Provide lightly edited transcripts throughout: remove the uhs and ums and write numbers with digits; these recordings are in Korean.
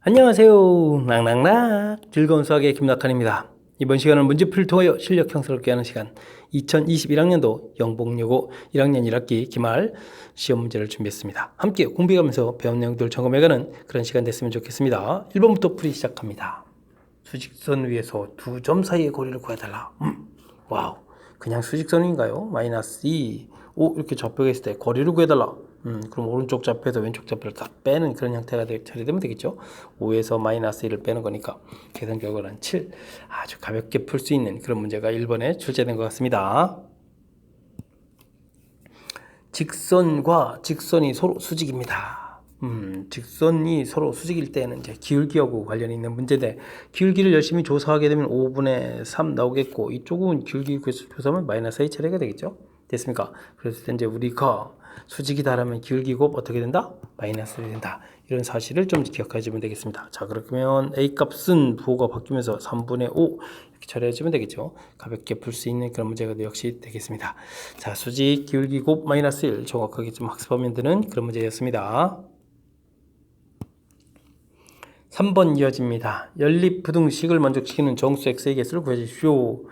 안녕하세요. 낭낭락 즐거운 수학의 김낙한입니다. 이번 시간은 문제풀이를 통하여 실력 향상스럽게 하는 시간 2021학년도 영복여고 1학년 1학기 기말 시험 문제를 준비했습니다. 함께 공부해가면서 배운 내용들을 점검해가는 그런 시간 됐으면 좋겠습니다. 1번부터 풀이 시작합니다. 수직선 위에서 두 점 사이의 거리를 구해달라. 와우, 그냥 수직선인가요? 마이너스 2, 5 이렇게 좌표가 있을 때 거리를 구해달라. 그럼 오른쪽 좌표에서 왼쪽 좌표를 딱 빼는 그런 형태가 처리되면 되겠죠. 5에서 마이너스 1을 빼는 거니까 계산 결과는 7. 아주 가볍게 풀 수 있는 그런 문제가 1번에 출제된 것 같습니다. 직선과 직선이 서로 수직입니다. 직선이 서로 수직일 때는 이제 기울기하고 관련이 있는 문제인데, 기울기를 열심히 조사하게 되면 5분의 3 나오겠고, 이쪽은 기울기 조사하면 마이너스 a 처리가 되겠죠. 됐습니까? 그래서 이제 우리가 수직이다라면 기울기고 어떻게 된다? 마이너스 1이 된다. 이런 사실을 좀 기억해주면 되겠습니다. 자, 그러면 a 값은 부호가 바뀌면서 3분의 5 이렇게 처리해주면 되겠죠. 가볍게 풀 수 있는 그런 문제가 역시 되겠습니다. 자, 수직 기울기 곱 마이너스 1 정확하게 좀 학습하면 되는 그런 문제였습니다. 3번 이어집니다. 연립부등식을 만족시키는 정수 x의 개수를 구해주십시오.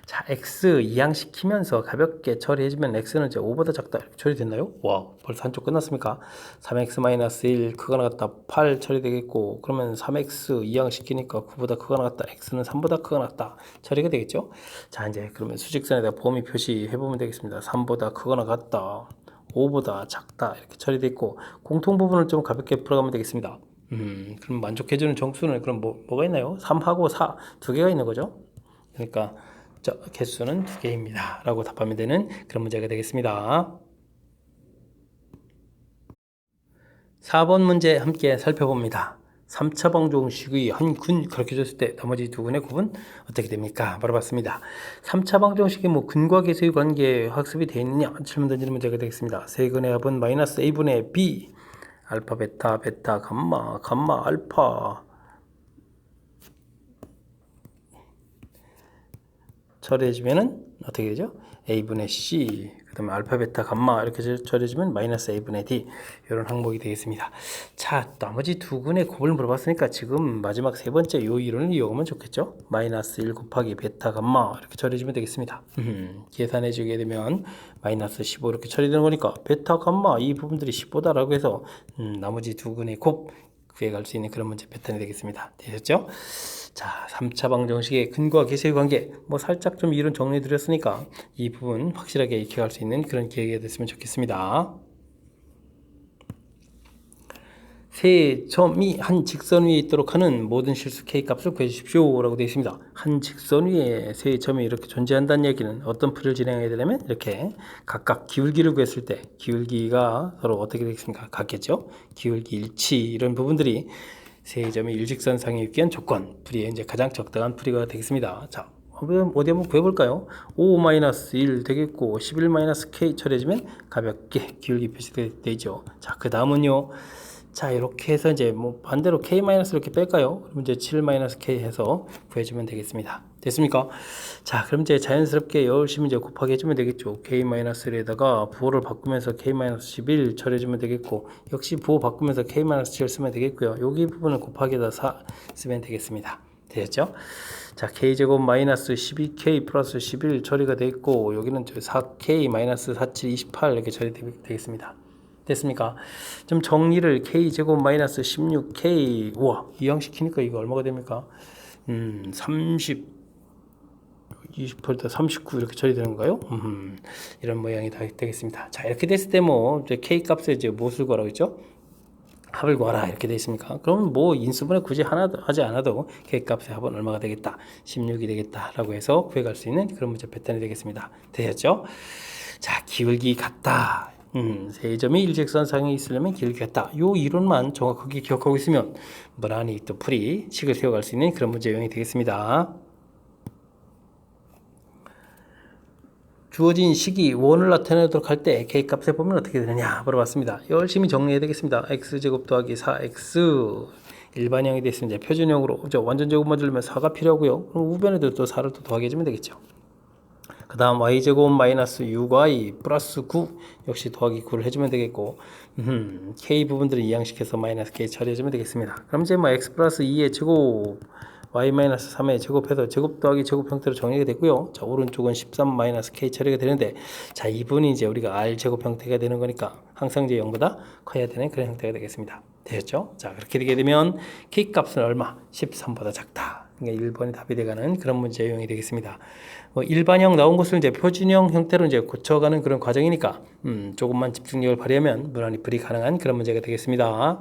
자, x 이항시키면서 가볍게 처리해주면 x는 이제 5보다 작다 이렇게 처리됐나요? 와, 벌써 한쪽 끝났습니까? 3x-1 크가 나갔다 8 처리되겠고, 그러면 3x 이항시키니까 9보다 크가 나갔다, x는 3보다 크가 나갔다 처리가 되겠죠? 자, 이제 그러면 수직선에다 범위 표시해보면 되겠습니다. 3보다 크가 나갔다, 5보다 작다 이렇게 처리됐고, 공통 부분을 좀 가볍게 풀어가면 되겠습니다. 그럼 만족해주는 정수는 그럼 뭐가 있나요? 3하고 4 두 개가 있는 거죠. 그러니까 개수는 2개입니다 라고 답하면 되는 그런 문제가 되겠습니다. 4번 문제 함께 살펴봅니다. 3차 방정식의 한 근 그렇게 줬을 때 나머지 두 근의 곱은 어떻게 됩니까? 물어봤습니다. 3차 방정식의 근과 계수의 관계 학습이 되어 있느냐? 질문 던지는 문제가 되겠습니다. 세 근의 합은 마이너스 a분의 b 알파 베타 베타 감마 감마 알파 처리해주면은 어떻게 되죠? a분의 c 그 다음에 알파 베타 감마 이렇게 처리해주면 마이너스 a분의 d 이런 항목이 되겠습니다. 자, 나머지 두 근의 곱을 물어봤으니까 지금 마지막 세 번째 요 이론을 이용하면 좋겠죠. 마이너스 1 곱하기 베타 감마 이렇게 처리해주면 되겠습니다. 계산해주게 되면 마이너스 15 이렇게 처리되는 거니까 베타 감마 이 부분들이 15다라고 해서 나머지 두 근의 곱 구해갈 수 있는 그런 문제 패턴이 되겠습니다. 되셨죠? 자, 3차 방정식의 근과 계수의 관계 살짝 좀 이론 정리해 드렸으니까 이 부분 확실하게 익혀갈 수 있는 그런 기회가 됐으면 좋겠습니다. 세 점이 한 직선 위에 있도록 하는 모든 실수 K값을 구해주십시오 라고 되어 있습니다. 한 직선 위에 세 점이 이렇게 존재한다는 얘기는 어떤 풀이를 진행해야 되냐면 이렇게 각각 기울기를 구했을 때 기울기가 서로 어떻게 되겠습니까? 같겠죠? 기울기 일치 이런 부분들이 세 점이 일직선상에 있기 위한 조건, 풀이의 이제 가장 적당한 풀이가 되겠습니다. 자, 어디 한번 구해볼까요? 5-1 되겠고 11-k 처리해주면 가볍게 기울기 표시되죠. 자, 그 다음은요. 자, 이렇게 해서 이제 반대로 k- 이렇게 뺄까요? 그럼 이제 7-k 해서 구해주면 되겠습니다. 됐습니까? 자, 그럼 이제 자연스럽게 열심히 이제 곱하기 해주면 되겠죠. k-1에다가 부호를 바꾸면서 k-11 처리해주면 되겠고, 역시 부호 바꾸면서 k-7 쓰면 되겠고요. 여기 부분은 곱하기에다 4 쓰면 되겠습니다. 되셨죠? 자, k제곱 마이너스 12k 플러스 11 처리가 되어 있고, 여기는 4k 마이너스 47 28 이렇게 처리되겠습니다. 됐습니까? 좀 정리를 k제곱 마이너스 16k 우와 이항시키니까 이거 얼마가 됩니까? 30 20%다 39 이렇게 처리되는 건가요? 이런 모양이 다 되겠습니다. 자, 이렇게 됐을 때 이제 k 값에 이제 무엇을 구하라고 했죠? 합을 구하라 이렇게 되어 있습니까? 그럼 인수분해 굳이 하지 않아도 k 값의 합은 얼마가 되겠다? 16이 되겠다 라고 해서 구해갈 수 있는 그런 문제 패턴이 되겠습니다. 되셨죠? 자, 기울기 같다. 세 점이 일직선상에 있으려면 기울기 같다. 요 이론만 정확하게 기억하고 있으면 무난히 또 풀이 식을 세워갈 수 있는 그런 문제 유형이 되겠습니다. 주어진 식이 원을 나타내도록 할 때 K값에 보면 어떻게 되느냐 물어봤습니다. 열심히 정리해야 되겠습니다. X제곱 더하기 4X 일반형이 됐으면 이제 표준형으로 완전 제곱만 주려면 4가 필요하고요. 그럼 우변에도 또 4를 또 더하게 해주면 되겠죠. 그 다음 y제곱 마이너스 6y 플러스 9 역시 더하기 9를 해주면 되겠고 k 부분들을 이항시켜서 마이너스 k 처리해주면 되겠습니다. 그럼 이제 뭐 x 플러스 2의 제곱 y 마이너스 3의 제곱해서 제곱 더하기 제곱 형태로 정리가 됐고요. 자, 오른쪽은 13 마이너스 k 처리가 되는데, 자, 이분이 이제 우리가 r 제곱 형태가 되는 거니까 항상 이제 0보다 커야 되는 그런 형태가 되겠습니다. 되셨죠? 자, 그렇게 되게 되면 k 값은 얼마? 13보다 작다. 그러니까 1번이 답이 되가는 그런 문제 유형이 되겠습니다. 일반형 나온 것을 이제 표준형 형태로 이제 고쳐가는 그런 과정이니까 조금만 집중력을 발휘하면 무난히 풀이 가능한 그런 문제가 되겠습니다.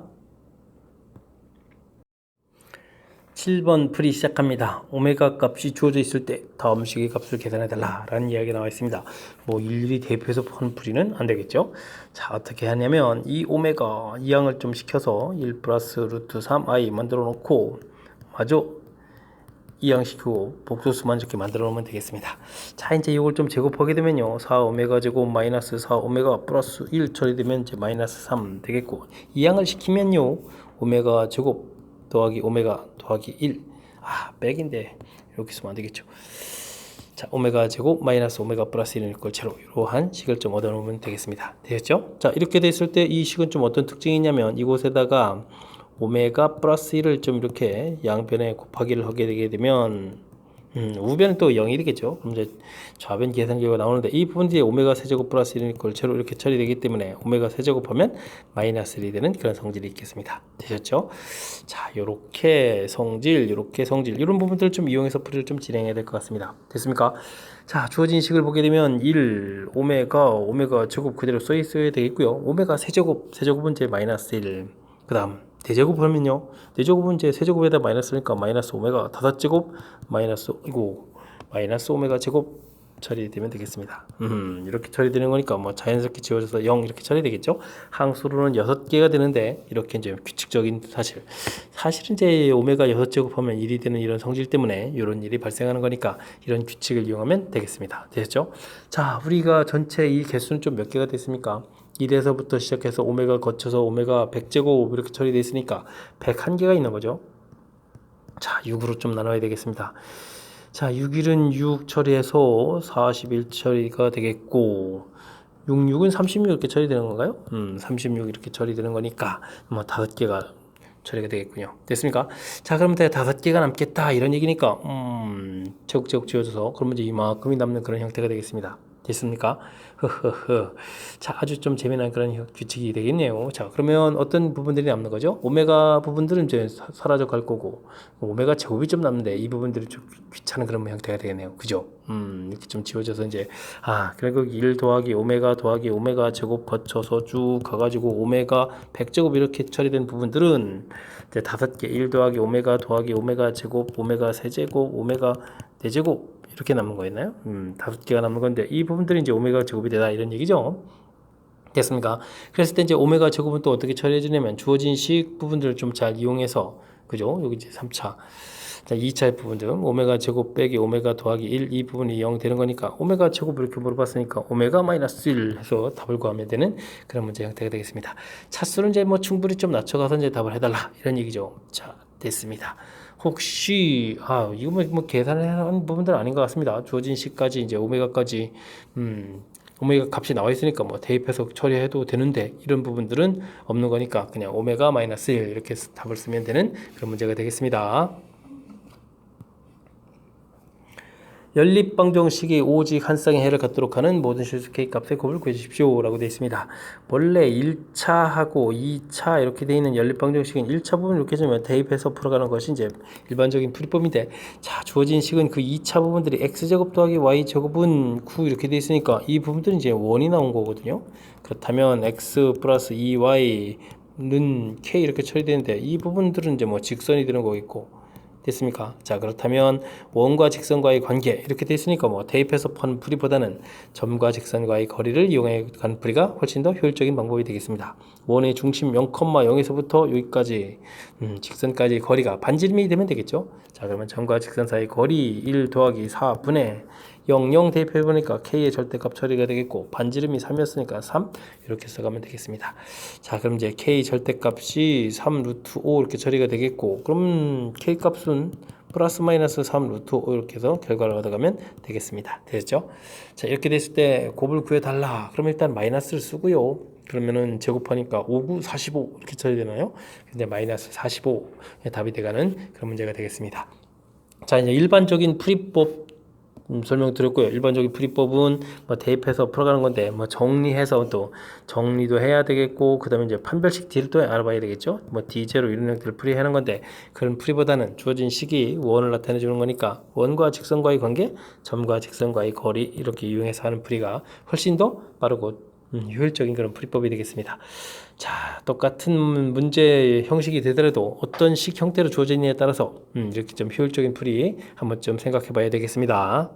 7번 풀이 시작합니다. 오메가 값이 주어져 있을 때 다음 식의 값을 계산해달라 라는 이야기가 나와 있습니다. 뭐 일일이 대입해서 푸는 풀이는 안 되겠죠. 자, 어떻게 하냐면 이 오메가 이항을 좀 시켜서 1 플러스 루트 3i 만들어 놓고 마저 이항시키고 복소수만 이렇게 만들어 놓으면 되겠습니다. 자, 이제 이걸 좀 제곱하게 되면요, 4오메가 제곱 마이너스 4오메가 플러스 1 처리되면 이제 마이너스 3 되겠고, 이항을 시키면요, 오메가 제곱 더하기 오메가 더하기 1, 백인데 이렇게 쓰면 안 되겠죠. 자, 오메가 제곱 마이너스 오메가 플러스 1을 걸 채로 이러한 식을 좀 얻어 놓으면 되겠습니다. 되셨죠? 자, 이렇게 됐을 때 이 식은 좀 어떤 특징이 있냐면, 이곳에다가 오메가 플러스 1을 좀 이렇게 양변에 곱하기를 하게 되게 되면 우변은 또 0이 되겠죠. 그럼 이제 좌변 계산 결과가 나오는데, 이 부분들이 오메가 세제곱 플러스 1을 걸체로 이렇게 처리되기 때문에 오메가 세제곱하면 마이너스 1이 되는 그런 성질이 있겠습니다. 되셨죠? 자, 요렇게 성질, 요렇게 성질, 이런 부분들을 좀 이용해서 풀이를 좀 진행해야 될 것 같습니다. 됐습니까? 자, 주어진 식을 보게 되면 1 오메가 제곱 그대로 써 있어야 되겠고요. 오메가 세제곱은 이제 마이너스 1, 그 다음 대제곱 하면요, 대제곱은 이제 세제곱에다 마이너스니까 마이너스 오메가 5제곱 마이너스 오메가 제곱 처리되면 되겠습니다. 이렇게 처리되는 거니까 뭐 자연스럽게 지워져서 0 이렇게 처리되겠죠. 항수로는 6개가 되는데, 이렇게 이제 규칙적인 사실은 이제 오메가 6제곱 하면 1이 되는 이런 성질 때문에 이런 일이 발생하는 거니까 이런 규칙을 이용하면 되겠습니다. 되셨죠? 자, 우리가 전체 이 개수는 좀 몇 개가 됐습니까? 1에서부터 시작해서 오메가 거쳐서 오메가 100제곱 이렇게 처리되어 있으니까 101개가 있는 거죠. 자, 6으로 좀 나눠야 되겠습니다. 자, 6일은 6 처리해서 41 처리가 되겠고, 66은 36 이렇게 처리되는 건가요? 36 이렇게 처리되는 거니까 뭐 5개가 처리가 되겠군요. 됐습니까? 자, 그러면 5개가 남겠다 이런 얘기니까 제곱제곱 지어줘서 그러면 이제 이만큼이 남는 그런 형태가 되겠습니다. 됐습니까? 자, 아주 좀 재미난 그런 규칙이 되겠네요. 자, 그러면 어떤 부분들이 남는 거죠? 오메가 부분들은 이제 사라져 갈 거고, 오메가 제곱이 좀 남는데 이 부분들이 좀 귀찮은 그런 형태가 되겠네요. 그죠? 이렇게 좀 지워져서 이제, 결국 1 더하기 오메가 제곱 거쳐서 쭉 가가지고 오메가 100제곱 이렇게 처리된 부분들은 이제 5개, 1 더하기 오메가 제곱, 오메가 세제곱, 오메가 4제곱 이렇게 남는 거였나요? 5개가 남는 건데, 이 부분들이 이제 오메가 제곱이 되다 이런 얘기죠. 됐습니까? 그랬을 때 이제 오메가 제곱은 또 어떻게 처리해 주냐면, 주어진 식 부분들을 좀 잘 이용해서, 그죠? 여기 이제 3차. 자, 2차 부분들, 오메가 제곱 빼기 오메가 더하기 1, 이 부분이 0 되는 거니까, 오메가 제곱 이렇게 물어봤으니까 오메가 마이너스 1 해서 답을 구하면 되는 그런 문제 형태가 되겠습니다. 차수는 이제 뭐 충분히 좀 낮춰가서 이제 답을 해달라 이런 얘기죠. 자, 됐습니다. 혹시 이거 뭐 계산하는 부분들 아닌 것 같습니다. 주어진 식까지 이제 오메가까지 오메가 값이 나와 있으니까 뭐 대입해서 처리해도 되는데, 이런 부분들은 없는 거니까 그냥 오메가 마이너스 1 이렇게 답을 쓰면 되는 그런 문제가 되겠습니다. 연립방정식이 오직 한 쌍의 해를 갖도록 하는 모든 실수 K값의 곱을 구해주십시오 라고 되어 있습니다. 원래 1차하고 2차 이렇게 되어 있는 연립방정식은 1차 부분을 이렇게 주면 대입해서 풀어가는 것이 이제 일반적인 풀이법인데, 자, 주어진 식은 그 2차 부분들이 x제곱 더하기 y제곱은 9 이렇게 되어 있으니까 이 부분들은 이제 원이 나온 거거든요. 그렇다면 x 플러스 2y는 k 이렇게 처리되는데, 이 부분들은 이제 뭐 직선이 되는 거겠고, 됐습니까? 자, 그렇다면 원과 직선과의 관계 이렇게 돼 있으니까 뭐 대입해서 푸는 풀이보다는 점과 직선과의 거리를 이용해 가는 풀이가 훨씬 더 효율적인 방법이 되겠습니다. 원의 중심 0,0에서부터 여기까지 직선까지 거리가 반지름이 되면 되겠죠. 자, 그러면 점과 직선 사이 거리 1 더하기 4분의 0 대입해보니까 K의 절대값 처리가 되겠고, 반지름이 3이었으니까 3 이렇게 써가면 되겠습니다. 자, 그럼 이제 K 절대값이 3 루트 5 이렇게 처리가 되겠고, 그럼 K 값은 플러스 마이너스 3 루트 5 이렇게 해서 결과를 얻어가면 되겠습니다. 됐죠? 자, 이렇게 됐을 때 곱을 구해달라. 그럼 일단 마이너스를 쓰고요. 그러면은 제곱하니까 5, 9, 45 이렇게 쳐야 되나요? 근데 마이너스 45 답이 돼가는 그런 문제가 되겠습니다. 자, 이제 일반적인 풀이법 설명드렸고요. 일반적인 풀이법은 뭐 대입해서 풀어가는 건데 뭐 정리해서 또 정리도 해야 되겠고 그 다음에 이제 판별식 D를 또 알아봐야 되겠죠. 뭐 D0 이런 형태를 풀이하는 건데 그런 풀이보다는 주어진 식이 원을 나타내 주는 거니까 원과 직선과의 관계, 점과 직선과의 거리 이렇게 이용해서 하는 풀이가 훨씬 더 빠르고 효율적인 그런 풀이법이 되겠습니다. 자, 똑같은 문제 형식이 되더라도 어떤 식 형태로 주어지느냐에 따라서 이렇게 좀 효율적인 풀이 한번 좀 생각해 봐야 되겠습니다.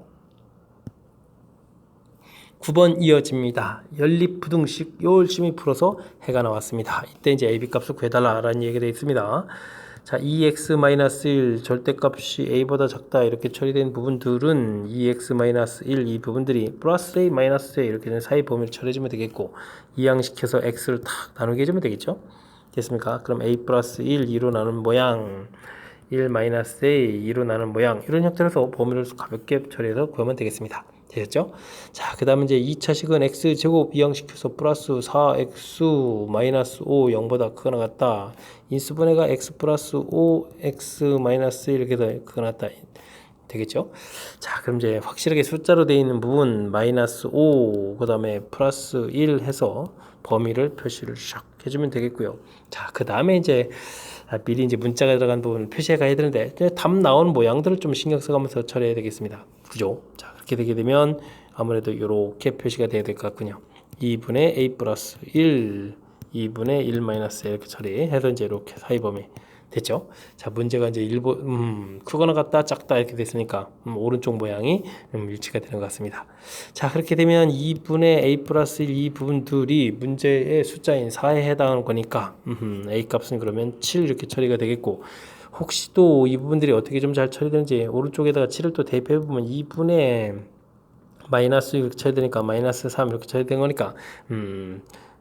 9번 이어집니다. 연립부등식 열심히 풀어서 해가 나왔습니다. 이때 이제 AB 값을 구해달라라는 얘기가 되어 있습니다. 자, 2x-1 절대값이 a보다 작다 이렇게 처리된 부분들은 2x-1 이 부분들이 플러스 a 마이너스 a 이렇게 된 사이 범위를 처리해주면 되겠고 이항시켜서 x를 탁 나누게 해주면 되겠죠. 됐습니까? 그럼 a 플러스 1, 2로 나눈 모양 1 마이너스 a 2로 나눈 모양 이런 형태로서 범위를 가볍게 처리해서 구하면 되겠습니다. 되셨죠? 자, 그 다음에 이제 2차식은 x제곱 이항시켜서 플러스 4x 마이너스 5 0보다 크거나 같다. 인수분해가 x 플러스 5 x 마이너스 1 이렇게 더 크거나 같다. 되겠죠? 자, 그럼 이제 확실하게 숫자로 되어 있는 부분 마이너스 5 그 다음에 플러스 1 해서 범위를 표시를 샥 해주면 되겠고요. 자, 그 다음에 이제 미리 이제 문자가 들어간 부분을 표시해 가야 되는데 답 나오는 모양들을 좀 신경 써가면서 처리해야 되겠습니다. 그죠? 자, 그렇게 되게 되면 아무래도 이렇게 표시가 돼야 될 것 같군요. 2분의 a 플러스 1 2분의 1 마이너스 이렇게 처리해서 이제 이렇게 사이 범위 됐죠? 자, 문제가 이제 크거나 같다 작다 이렇게 됐으니까 오른쪽 모양이 일치가 되는 것 같습니다. 자, 그렇게 되면 2분의 a 플러스 1 이 부분들이 문제의 숫자인 4에 해당하는 거니까 a 값은 그러면 7 이렇게 처리가 되겠고 혹시 또 이 부분들이 어떻게 좀 잘 처리되는지 오른쪽에다가 7을 또 대입해 보면 2분의 마이너스 이렇게 처리되니까 마이너스 3 이렇게 처리된 거니까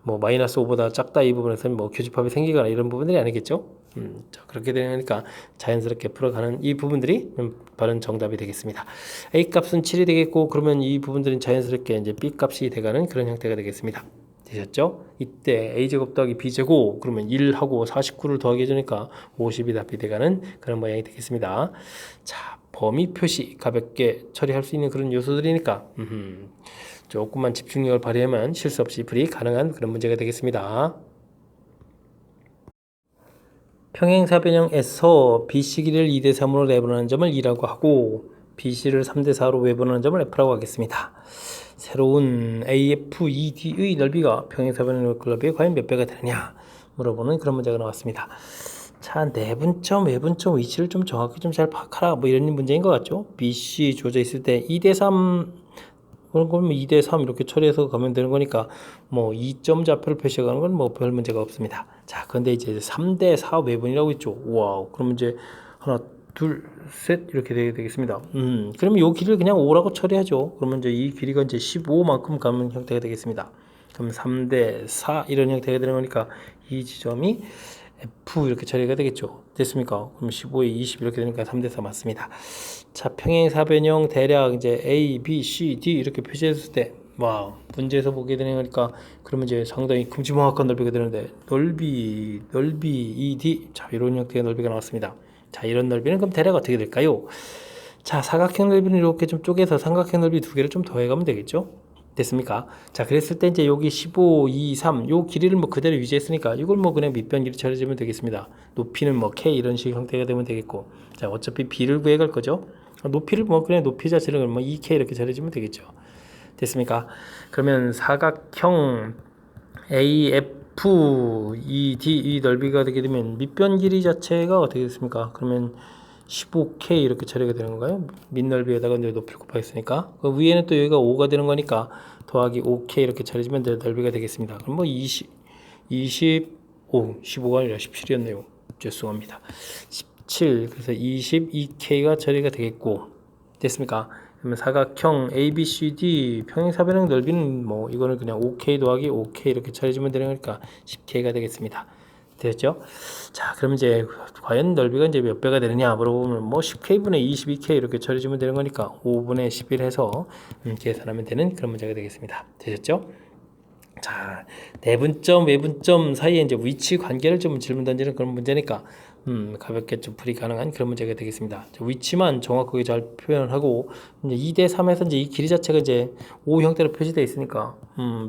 뭐 마이너스 5보다 작다 이 부분에서 뭐 교집합이 생기거나 이런 부분들이 아니겠죠. 자, 그렇게 되니까 자연스럽게 풀어가는 이 부분들이 바른 정답이 되겠습니다. A 값은 7이 되겠고 그러면 이 부분들은 자연스럽게 이제 B 값이 돼가는 그런 형태가 되겠습니다. 되셨죠? 이때 a제곱 더하기 b제곱 그러면 1하고 49를 더하게 해주니까 50이 답이 돼가는 그런 모양이 되겠습니다. 자, 범위 표시 가볍게 처리할 수 있는 그런 요소들이니까 조금만 집중력을 발휘하면 실수 없이 풀이 가능한 그런 문제가 되겠습니다. 평행사변형에서 BC기를 2대3으로 내분하는 점을 2라고 하고 BC를 3대4로 외분하는 점을 F라고 하겠습니다. 새로운 AFED의 넓이가 평행사변형 넓이에 과연 몇 배가 되느냐 물어보는 그런 문제가 나왔습니다. 자, 내분점, 외분점 위치를 좀 정확히 좀 잘 파악하라 뭐 이런 문제인 것 같죠. BC 주어져 있을 때 2대3 그러면 2대3 이렇게 처리해서 가면 되는 거니까 뭐 2점 좌표를 표시하는 건 뭐 별 문제가 없습니다. 자, 근데 이제 3대4 외분이라고 있죠. 와우. 그러면 이제 하나, 둘, 셋 이렇게 되겠습니다. 그러면 이 길이를 그냥 5라고 처리하죠. 그러면 이제 이 길이가 이제 15만큼 가는 형태가 되겠습니다. 그럼 3대4 이런 형태가 되는 거니까 이 지점이 F 이렇게 처리가 되겠죠. 됐습니까? 그럼 15에 20 이렇게 되니까 3대4 맞습니다. 자, 평행사변형 대략 이제 A, B, C, D 이렇게 표시했을 때 와, 문제에서 보게 되는 거니까 그러면 이제 상당히 큼지막한 넓이가 되는데 넓이 ED 자, 이런 형태의 넓이가 나왔습니다. 자, 이런 넓이는 그럼 대략 어떻게 될까요? 자, 사각형 넓이는 이렇게 좀 쪼개서 삼각형 넓이 두 개를 좀 더해가면 되겠죠. 됐습니까? 자, 그랬을 때 이제 여기 15, 2, 3 요 길이를 뭐 그대로 유지했으니까 이걸 뭐 그냥 밑변 길이 처리해주면 되겠습니다. 높이는 뭐 K 이런 식 형태가 되면 되겠고 자, 어차피 B를 구해갈 거죠. 높이를 뭐 그냥 높이 자체를 뭐 2K 이렇게 처리해주면 되겠죠. 됐습니까? 그러면 사각형 AFED 이 넓이가 되게 되면 밑변 길이 자체가 어떻게 됐습니까? 그러면 15K 이렇게 처리가 되는 건가요? 밑넓이에다가 이제 높이를 곱하겠으니까 그 위에는 또 여기가 5가 되는 거니까 더하기 5K 이렇게 처리해주면 넓이가 되겠습니다. 그럼 뭐 15가 아니라 17이었네요. 죄송합니다. 17 그래서 22K가 처리가 되겠고 됐습니까? 그러면 사각형 ABCD 평행사변형 넓이는 뭐 이거는 그냥 5K 더하기 5K 이렇게 처리해주면 되는 거니까 10K가 되겠습니다. 되었죠? 자, 그럼 이제 과연 넓이가 이제 몇 배가 되느냐 물어보면 뭐 10k분의 22k 이렇게 처리해주면 되는 거니까 5분의 11 해서 계산하면 되는 그런 문제가 되겠습니다. 되셨죠? 자, 내분점, 외분점 사이에 이제 위치 관계를 좀 질문 던지는 그런 문제니까 가볍게 좀 풀이 가능한 그런 문제가 되겠습니다. 위치만 정확하게 잘 표현하고 이제 2대 3에서 이제 이 길이 자체가 이제 O 형태로 표시되어 있으니까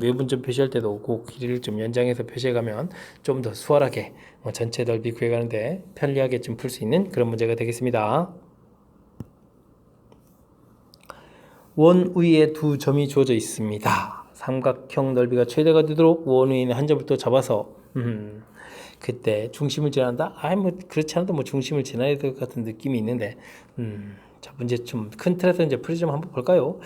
외분점 표시할 때도 그 길이를 좀 연장해서 표시해 가면 좀 더 수월하게 전체 넓이 구해가는데 편리하게 좀 풀 수 있는 그런 문제가 되겠습니다. 원 위에 두 점이 주어져 있습니다. 삼각형 넓이가 최대가 되도록 원 위에 있는 한 점을 또 잡아서 그때 중심을 지난다? 뭐 그렇지 않아도 뭐 중심을 지나야 될 것 같은 느낌이 있는데 자, 문제 좀 큰 틀에서 이제 풀이 좀 한번 볼까요?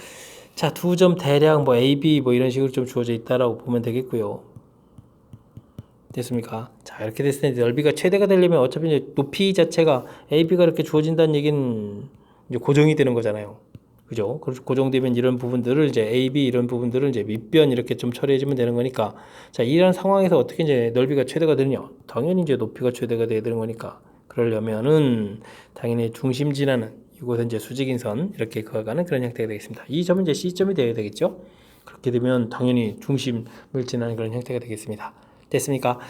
자, 두 점 대략 뭐 A, B 뭐 이런 식으로 좀 주어져 있다라고 보면 되겠고요. 됐습니까? 자, 이렇게 됐을 때 넓이가 최대가 되려면 어차피 이제 높이 자체가 A, B가 이렇게 주어진다는 얘기는 이제 고정이 되는 거잖아요. 그죠? 고정되면 이런 부분들을 이제 A, B 이런 부분들을 이제 밑변 이렇게 좀 처리해주면 되는 거니까 자, 이런 상황에서 어떻게 이제 넓이가 최대가 되느냐? 당연히 이제 높이가 최대가 돼야 되는 거니까 그러려면은 당연히 중심 지나는 이곳은 이제 수직인 선 이렇게 그어가는 그런 형태가 되겠습니다. 이 점은 이제 C점이 되어야 되겠죠? 그렇게 되면 당연히 중심을 지나는 그런 형태가 되겠습니다. 됐습니까?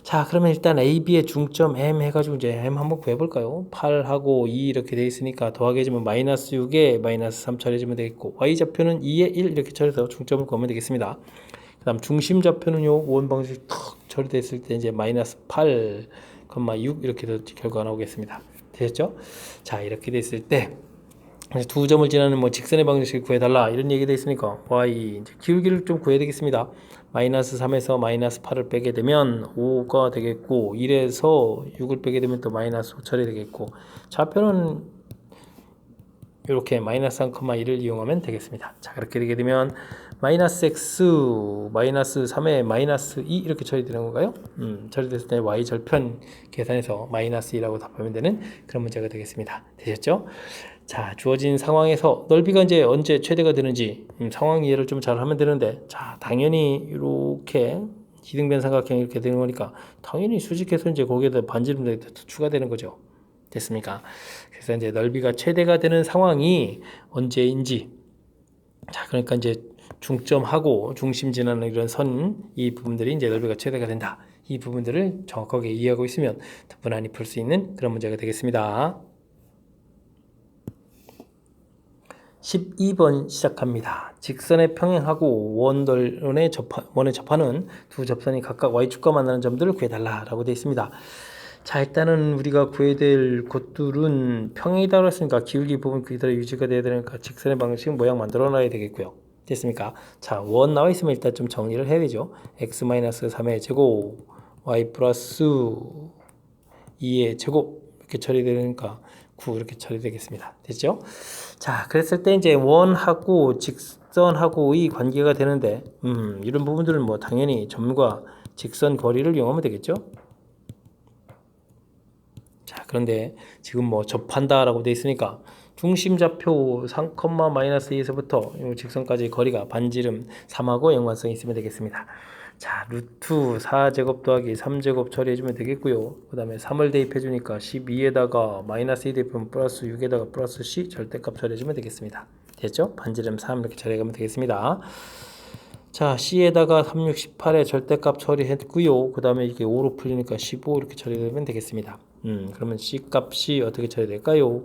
자, 그러면 일단 A, B의 중점 M 해가지고 이제 M 한번 구해볼까요? 8하고 2 이렇게 돼 있으니까 더하기해주면 마이너스 6에 마이너스 3 처리해주면 되겠고 Y좌표는 2에 1 이렇게 처리해서 중점을 구하면 되겠습니다. 그 다음 중심 좌표는요, 원 방식 턱 처리됐을 때 이제 마이너스 8, 6 이렇게 결과가 나오겠습니다. 되셨죠? 자, 이렇게 됐을 때 두 점을 지나는 뭐 직선의 방정식을 구해달라 이런 얘기가 있으니까 y 이제 기울기를 좀 구해야 되겠습니다. 마이너스 3에서 마이너스 8을 빼게 되면 5가 되겠고 1에서 6을 빼게 되면 또 마이너스 5 처리되겠고 좌표는 이렇게 마이너스 3,1을 이용하면 되겠습니다. 자, 그렇게 되게 되면 마이너스 x 마이너스 3에 마이너스 2 이렇게 처리되는 건가요? 처리됐을 때 y 절편 계산해서 마이너스 2라고 답하면 되는 그런 문제가 되겠습니다. 되셨죠? 자, 주어진 상황에서 넓이가 이제 언제 최대가 되는지 상황 이해를 좀 잘 하면 되는데 자, 당연히 이렇게 기등변 삼각형이 이렇게 되는 거니까 당연히 수직해서 이제 거기에다 반지름이 추가되는 거죠. 됐습니까? 그래서 이제 넓이가 최대가 되는 상황이 언제인지 자, 그러니까 이제 중점하고 중심 지나는 이런 선 이 부분들이 이제 넓이가 최대가 된다. 이 부분들을 정확하게 이해하고 있으면 무난히 풀 수 있는 그런 문제가 되겠습니다. 12번 시작합니다. 직선에 평행하고 원에 접하는 두 접선이 각각 Y축과 만나는 점들을 구해달라라고 되어 있습니다. 자, 일단은 우리가 구해야 될 곳들은 평행이다 그랬으니까 기울기 부분 그대로 유지가 돼야 되니까 직선의 방식 모양 만들어 놔야 되겠고요. 됐습니까? 자, 원 나와 있으면 일단 좀 정리를 해야 되죠. x-3의 제곱 y 플러스 2의 제곱 이렇게 처리되니까 9 이렇게 처리되겠습니다. 됐죠? 자, 그랬을 때 이제 원하고 직선하고의 관계가 되는데 이런 부분들은 뭐 당연히 점과 직선 거리를 이용하면 되겠죠? 자, 그런데 지금 뭐 접한다라고 돼 있으니까 중심 좌표 3,-2에서부터 직선까지 거리가 반지름 3하고 연관성이 있으면 되겠습니다. 자, 루트 4제곱 더하기 3제곱 처리해주면 되겠고요. 그 다음에 3을 대입해주니까 12에다가 마이너스 2 대입하면 플러스 6에다가 플러스 C 절대값 처리해주면 되겠습니다. 됐죠? 반지름 3 이렇게 처리해가면 되겠습니다. 자, C에다가 3, 6, 18에 절대값 처리했고요. 그 다음에 이게 5로 풀리니까 15 이렇게 처리되면 되겠습니다. 그러면 C 값이 어떻게 처리될까요?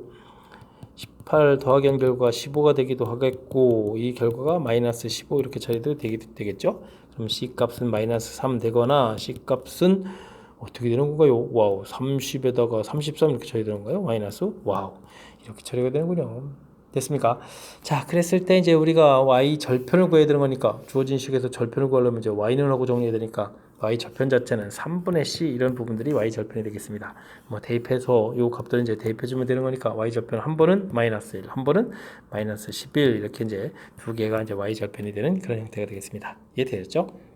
18 더하기 한 결과가 15가 되기도 하겠고 이 결과가 마이너스 15 이렇게 처리도 되겠죠? 그럼 C 값은 마이너스 3 되거나 C 값은 어떻게 되는 건가요? 와우, 30에다가 33 이렇게 처리되는 건가요? 마이너스? 와우, 이렇게 처리가 되는군요. 됐습니까? 자, 그랬을 때 이제 우리가 y 절편을 구해야 되는 거니까 주어진 식에서 절편을 구하려면 이제 y는 하고 정리해야 되니까 y 절편 자체는 3분의 c 이런 부분들이 y 절편이 되겠습니다. 뭐 대입해서 요 값들은 이제 대입해 주면 되는 거니까 y 절편 한 번은 마이너스 1, 한 번은 마이너스 11 이렇게 이제 두 개가 이제 y 절편이 되는 그런 형태가 되겠습니다. 이해되셨죠?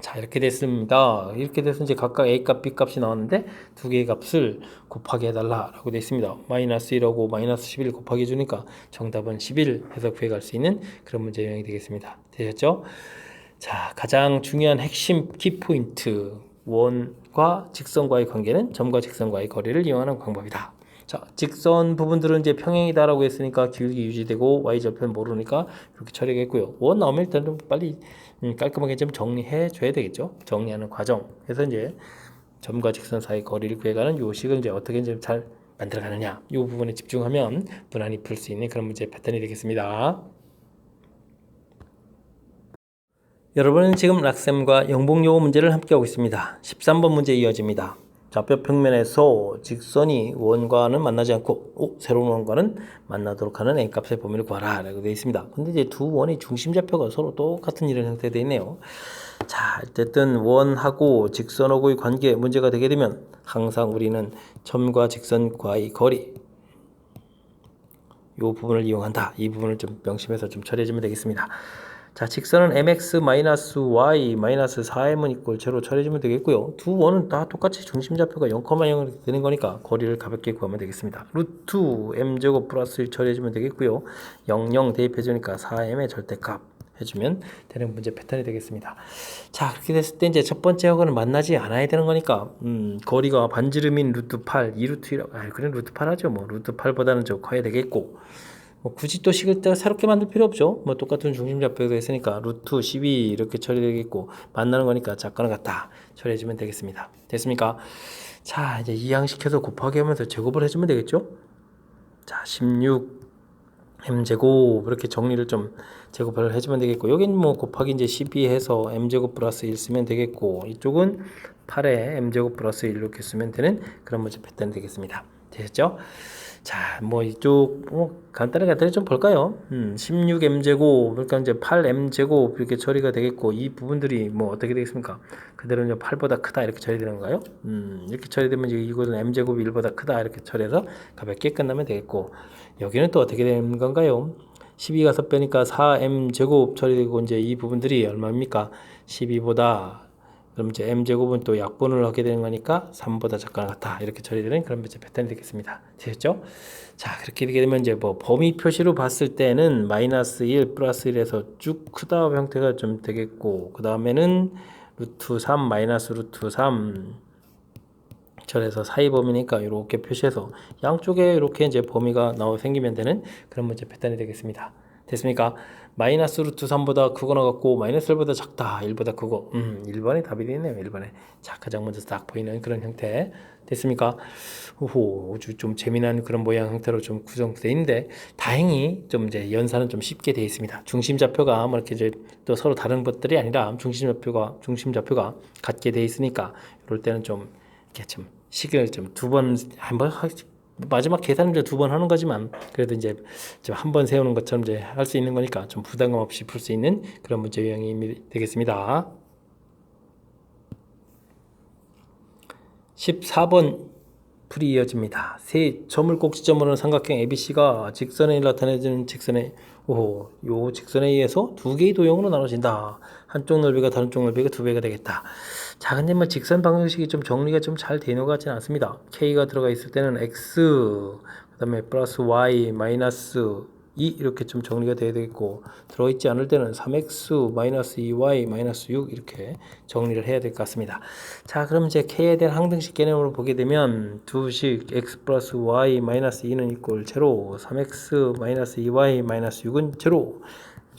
자, 이렇게 됐습니다. 이렇게 돼서 이제 각각 A 값, B 값이 나왔는데 두 개의 값을 곱하기 해달라라고 되어 있습니다. 마이너스 1하고 마이너스 11 곱하기 해주니까 정답은 11 해서 구해갈 수 있는 그런 문제 유형이 되겠습니다. 되셨죠? 자, 가장 중요한 핵심 키포인트 원과 직선과의 관계는 점과 직선과의 거리를 이용하는 방법이다. 자, 직선 부분들은 이제 평행이다라고 했으니까 기울기 유지되고 y절편 모르니까 이렇게 처리하겠고요. 원 나오면 일단 좀 빨리 깔끔하게 좀 정리해 줘야 되겠죠. 정리하는 과정. 그래서 이제 점과 직선 사이 거리를 구해가는 요식을 이제 어떻게 이제 잘 만들어가느냐, 이 부분에 집중하면 무난히 풀 수 있는 그런 문제 패턴이 되겠습니다. 여러분은 지금 락셈과 영봉요거 문제를 함께 하고 있습니다. 13번 문제 이어집니다. 좌표 평면에서 직선이 원과는 만나지 않고 새로운 원과는 만나도록 하는 n값의 범위를 구하라 라고 되어 있습니다. 근데 이제 두 원의 중심좌표가 서로 똑같은 이런 형태가 되어 있네요. 자, 어쨌든 원하고 직선하고의 관계 문제가 되게 되면 항상 우리는 점과 직선과의 거리, 이 부분을 이용한다. 이 부분을 좀 명심해서 좀 처리해주면 되겠습니다. 자, 직선은 mx-y-4m은 이꼴 제로 처리해주면 되겠고요. 두 원은 다 똑같이 중심좌표가 0,0 되는 거니까 거리를 가볍게 구하면 되겠습니다. 루트 m제곱 플러스 1 처리해주면 되겠고요. 0, 0 대입해주니까 4m의 절대값 해주면 되는 문제 패턴이 되겠습니다. 자, 그렇게 됐을 때 이제 첫 번째 하고는 만나지 않아야 되는 거니까 거리가 반지름인 루트 8, 2루트 1, 그래 루트 8 하죠. 뭐 루트 8보다는 좀 커야 되겠고, 뭐 굳이 또 식을 때 새롭게 만들 필요 없죠. 뭐 똑같은 중심좌표가 있으니까 루트 12 이렇게 처리되겠고, 만나는 거니까 작거나 같다 처리해주면 되겠습니다. 됐습니까? 자, 이제 이항시켜서 곱하기 하면서 제곱을 해주면 되겠죠. 자, 16 m제곱 이렇게 정리를 좀 제곱을 해주면 되겠고, 여긴 뭐 곱하기 이제 12 해서 m제곱 플러스 1 쓰면 되겠고, 이쪽은 8에 m제곱 플러스 1 이렇게 쓰면 되는 그런 문제 패턴이 되겠습니다. 되셨죠? 자, 뭐 이쪽 간단하게 좀 볼까요? 16m제곱 그러니까 이제 8m제곱 이렇게 처리가 되겠고, 이 부분들이 뭐 어떻게 되겠습니까? 그대로 이제 8보다 크다 이렇게 처리되는 건가요? 이렇게 처리되면 이제 이것은 m제곱이 1보다 크다 이렇게 처리해서 가볍게 끝나면 되겠고, 여기는 또 어떻게 되는 건가요? 12가 섭배니까 4m제곱 처리되고, 이제 이 부분들이 얼마입니까? 12보다, 그럼 이제 m제곱은 또 약분을 하게 되는 거니까 3보다 작거나 같다 이렇게 처리되는 그런 패턴이 되겠습니다. 되셨죠? 자, 그렇게 되게 되면 이제 뭐 범위 표시로 봤을 때는 마이너스 1 플러스 1에서 쭉 크다 형태가 좀 되겠고, 그 다음에는 루트 3 마이너스 루트 3 절에서 사이 범위니까 이렇게 표시해서 양쪽에 이렇게 이제 범위가 생기면 되는 그런 문제 패턴이 되겠습니다. 됐습니까? 마이너스 루트 3보다 크거나 같고 마이너스 1보다 작다, 1보다 크고 1번이 답이 되네요. 1번에 자, 가장 먼저 딱 보이는 그런 형태 됐습니까? 오호, 좀 재미난 그런 모양 형태로 좀 구성되어 있는데, 다행히 좀 이제 연산은 좀 쉽게 되어 있습니다. 중심좌표가 뭐 이렇게 이제 또 서로 다른 것들이 아니라 중심좌표가 같게 되어 있으니까 이럴 때는 좀 이렇게 좀 식을 좀 한번 마지막 계산은 이제 2번 하는 거지만, 그래도 이제 좀 한 번 세우는 것처럼 이제 할 수 있는 거니까 좀 부담감 없이 풀 수 있는 그런 문제 유형이 되겠습니다. 14번 풀이 이어집니다. 세 점을 꼭지점으로 하는 삼각형 ABC가 직선에 나타내지는 요 직선에 의해서 두 개의 도형으로 나눠진다. 한쪽 넓이가 다른 쪽 넓이가 2배가 되겠다. 자, 근데 뭐 직선 방정식이 좀 정리가 좀 잘 되는 것 같지는 않습니다. K가 들어가 있을 때는 X, 그 다음에 플러스 Y, 마이너스 2 이렇게 좀 정리가 돼야 되겠고, 들어있지 않을 때는 3X, 마이너스 2Y, 마이너스 6 이렇게 정리를 해야 될 것 같습니다. 자, 그럼 이제 K에 대한 항등식 개념으로 보게 되면 두식 X 플러스 Y 마이너스 2는 이꼴 제로, 3X 마이너스 2Y 마이너스 6은 제로.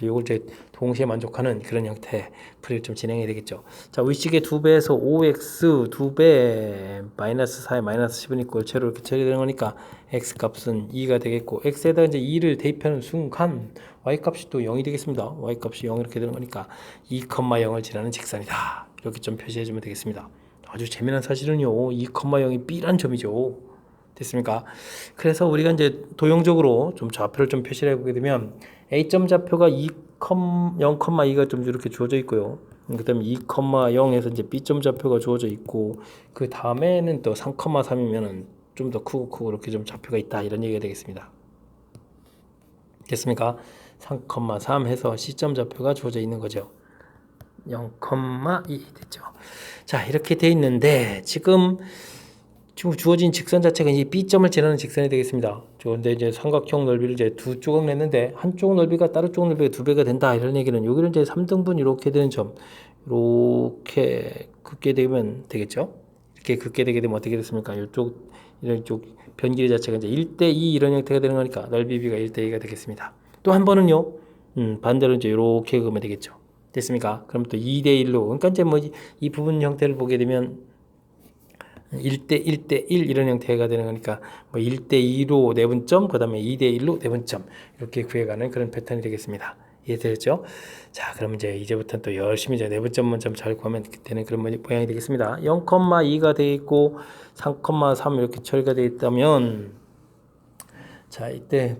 이걸 이제 동시에 만족하는 그런 형태 풀이를 좀 진행해야 되겠죠. 자, 위식의 2배에서 5x 2배 마이너스 4에 마이너스 10은 있고 제로 이렇게 처리되는 거니까 x 값은 2가 되겠고, x에다 이제 2를 대입하는 순간 y 값이 또 0이 되겠습니다. y 값이 0 이렇게 되는 거니까 2,0을 지나는 직선이다. 이렇게 좀 표시해 주면 되겠습니다. 아주 재미난 사실은요, 2,0이 B란 점이죠. 됐습니까? 그래서 우리가 이제 도형적으로 좀 좌표를 좀 표시를 해보게 되면 A점 좌표가 0,2가 좀 이렇게 주어져 있고요. 그 다음에 2,0에서 이제 B점 좌표가 주어져 있고, 그 다음에는 또 3,3이면은 좀 더 크고 이렇게 좀 좌표가 있다 이런 얘기가 되겠습니다. 됐습니까? 3,3 해서 C점 좌표가 주어져 있는 거죠. 0,2 됐죠. 자, 이렇게 돼 있는데 지금 주어진 직선 자체가 이제 B점을 지나는 직선이 되겠습니다. 근데 이제 삼각형 넓이를 이제 두 조각 냈는데 한쪽 넓이가 다른 쪽 넓이가 2배가 된다 이런 얘기는, 여기는 이제 3등분 이렇게 되는 점, 이렇게 긋게 되면 되겠죠. 이렇게 긋게 되게 되면 어떻게 됐습니까? 이쪽 변 길이 자체가 이제 1대2 이런 형태가 되는 거니까 넓이 비가 1대2가 되겠습니다. 또 한 번은요, 반대로 이제 이렇게 그으면 되겠죠. 됐습니까? 그럼 또 2대1로, 그러니까 이제 뭐 이 부분 형태를 보게 되면 1대1 이런 형태가 되는 거니까 뭐 1대2로 내분점, 그 다음에 2대1로 내분점 이렇게 구해가는 그런 패턴이 되겠습니다. 이해되셨죠? 자, 그럼 이제부터는 또 열심히 내분점 문점 잘 구하면 되는 그런 모양이 되겠습니다. 0,2가 되어 있고 3,3 이렇게 처리가 되어 있다면, 자, 이때